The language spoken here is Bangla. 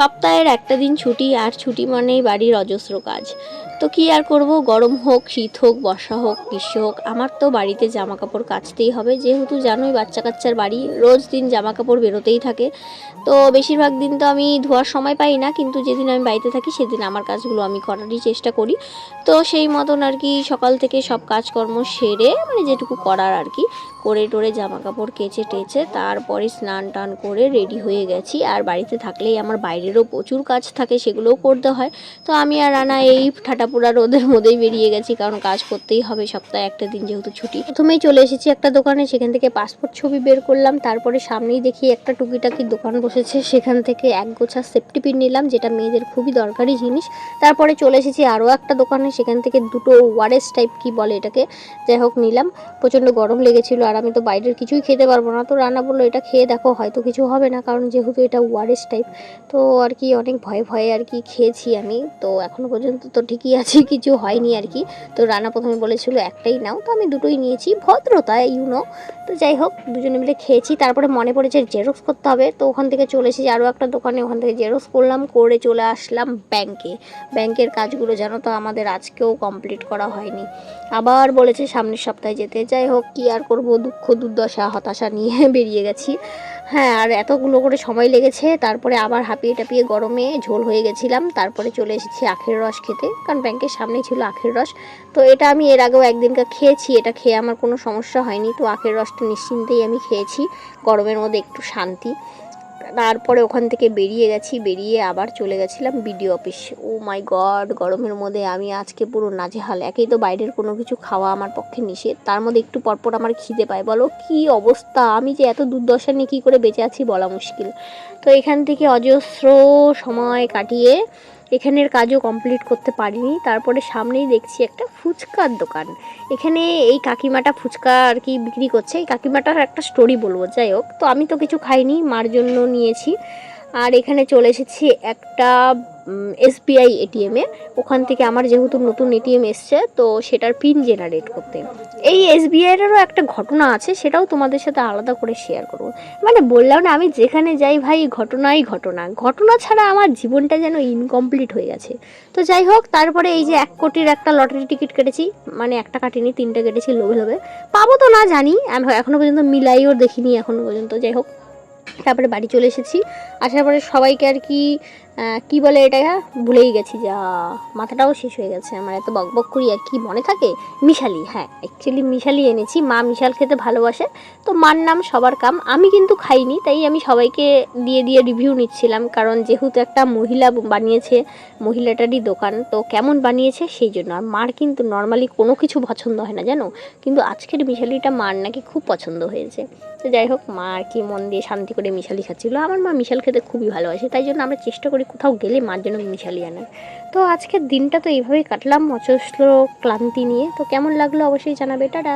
সপ্তাহের একটা দিন ছুটি, আর ছুটি মানেই বাড়ির অজস্র কাজ। তো কি আর করব, গরম হোক, শীত হোক, বর্ষা হোক, গ্রীষ্ম হোক, আমার তো বাড়িতে জামা কাপড় কাচতেই হবে। যেহেতু জানোই বাচ্চা কাচ্চার বাড়ি, রোজ দিন জামা কাপড় বেরোতেই থাকে। তো বেশিরভাগ দিন তো আমি ধোয়ার সময় পাই না, কিন্তু যেদিন আমি বাড়িতে থাকি সেদিন আমার কাজগুলো আমি করারই চেষ্টা করি। তো সেই মতন আর কি সকাল থেকে সব কাজকর্ম সেরে, মানে যেটুকু করার আর কি করে টোরে জামা কাপড় কেচে টেচে তারপরে স্নান টান করে রেডি হয়ে গেছি। আর বাড়িতে থাকলেই আমার বাইরেরও প্রচুর কাজ থাকে, সেগুলোও করতে হয়। তো আমি আর রানা এই ঠাটাপুরা রোদের মধ্যেই বেরিয়ে গেছি, কারণ কাজ করতেই হবে সপ্তাহে একটা দিন যেহেতু ছুটি। প্রথমেই চলে এসেছি একটা দোকানে, সেখান থেকে পাসপোর্ট ছবি বের করলাম। তারপরে সামনেই দেখি একটা টুকিটাকি দোকান বসেছে, সেখান থেকে এক গোছা সেফটি পিন নিলাম, যেটা মেয়েদের খুবই দরকারি জিনিস। তারপরে চলে এসেছি আরও একটা দোকানে, সেখান থেকে দুটো ওয়ারেস টাইপ কি বলে এটাকে, যাই হোক নিলাম। প্রচণ্ড গরম লেগেছিল আর আমি তো বাইরের কিছুই খেতে পারবো না। তো রান্না বললো এটা খেয়ে দেখো, হয়তো কিছু হবে না, কারণ যেহেতু এটা ওয়ারেস টাইপ। তো আর কি অনেক ভয়ে ভয়ে আর কি খেয়েছি আমি। তো এখনও পর্যন্ত তো ঠিকই আছে, কিছু হয়নি আর কি। তো রান্না প্রথমে বলেছিল একটাই নাও, তো আমি দুটোই নিয়েছি, ভদ্রতা ইউনো। তো যাই হোক দুজনে মিলে খেয়েছি। তারপরে মনে পড়েছে জেরক্স করতে হবে, তো ওখান থেকে চলে এসেছি আরও একটা দোকানে, ওখান থেকে জেরক্স করলাম, করে চলে আসলাম ব্যাংকে। ব্যাংকের কাজগুলো জানো তো আমাদের আজকেও কমপ্লিট করা হয়নি, আবার বলেছে সামনের সপ্তাহে যেতে। যাই হোক কি আর করব, দুঃখ দুর্দশা হতাশা নিয়ে বেরিয়ে গেছি। হ্যাঁ, আর এতগুলো করে সময় লেগেছে। তারপরে আবার হাঁপিয়ে টাপিয়ে গরমে ঝোল হয়ে গেছিলাম। তারপরে চলে এসেছি আখের রস খেতে, কারণ ব্যাংকের সামনেই ছিল আখের রস। তো এটা আমি এর আগেও একদিনকার খেয়েছি, এটা খেয়ে আমার কোনো সমস্যা হয়নি। তো আখের রসটা নিশ্চিন্তেই আমি খেয়েছি, গরমের মধ্যে একটু শান্তি। তারপরে ওখান থেকে বেরিয়ে গেছি, বেরিয়ে আবার চলে গেছিলাম বিডিও অফিস। ও মাই গড, গরমের মধ্যে আমি আজকে পুরো নাজেহাল। একেই তো বাইরের কোনো কিছু খাওয়া আমার পক্ষে নিষেধ, তার মধ্যে একটু পরপর আমার খিদে পায়। বলো কি অবস্থা, আমি যে এত দুর্দশা নিয়ে কী করে বেঁচে আছি বলা মুশকিল। তো এখান থেকে অজস্র সময় কাটিয়ে এখানের কাজও কমপ্লিট করতে পারিনি। তারপরে সামনেই দেখছি একটা ফুচকার দোকান। এখানে এই কাকিমাটা ফুচকা আর কি বিক্রি করছে। এই কাকিমাটার একটা স্টোরি বলবো, যাই হোক। তো আমি তো কিছু খাইনি, মার জন্য নিয়েছি। আর এখানে চলে এসেছি একটা এসবিআই এটিএমে। ওখান থেকে আমার যেহেতু নতুন এটিএম এসছে, তো সেটার পিন জেনারেট করতে। এই এসবিআইয়েরও একটা ঘটনা আছে, সেটাও তোমাদের সাথে আলাদা করে শেয়ার করবো। মানে বললাম না, আমি যেখানে যাই ভাই ঘটনাই ঘটনা, ঘটনা ছাড়া আমার জীবনটা যেন ইনকমপ্লিট হয়ে গেছে। তো যাই হোক, তারপরে এই যে 1 কোটির একটা লটারি টিকিট কেটেছি, মানে একটা কাটিনি, 3টে কেটেছি লোভে লোভে। পাবো তো না জানি, আমি এখনও পর্যন্ত মিলাইও দেখিনি এখনও পর্যন্ত। যাই হোক, তারপরে বাড়ি চলে এসেছি। আসার পরে সবাইকে আর কি কি বলে এটা, ভুলেই গেছি, যা মাথাটাও শেষ হয়ে গেছে আমার, এত বকবক করি আর কি মনে থাকে। মিশালি, হ্যাঁ অ্যাকচুয়ালি মিশালি এনেছি, মা মিশাল খেতে ভালোবাসে। তো মার নাম সবার কাম, আমি কিন্তু খাইনি, তাই আমি সবাইকে দিয়ে দিয়ে রিভিউ নিচ্ছিলাম, কারণ যেহেতু একটা মহিলা বানিয়েছে, মহিলাটারই দোকান, তো কেমন বানিয়েছে সেই জন্য। আর মার কিন্তু নর্মালি কোনো কিছু পছন্দ হয় না জানো, কিন্তু আজকের মিশালিটা মার নাকি খুব পছন্দ হয়েছে। তো যাই হোক, মা আর কি মন দিয়ে শান্তি করে মিশালি খাচ্ছিলো। আমার মা মিশাল খেতে খুবই ভালোবাসে, তাই জন্য আমরা চেষ্টা করি কোথাও গেলে মার জন্য মিশালি আনার। তো আজকের দিনটা তো এইভাবেই কাটলাম অজস্র ক্লান্তি নিয়ে। তো কেমন লাগলো অবশ্যই জানাবে, টাটা।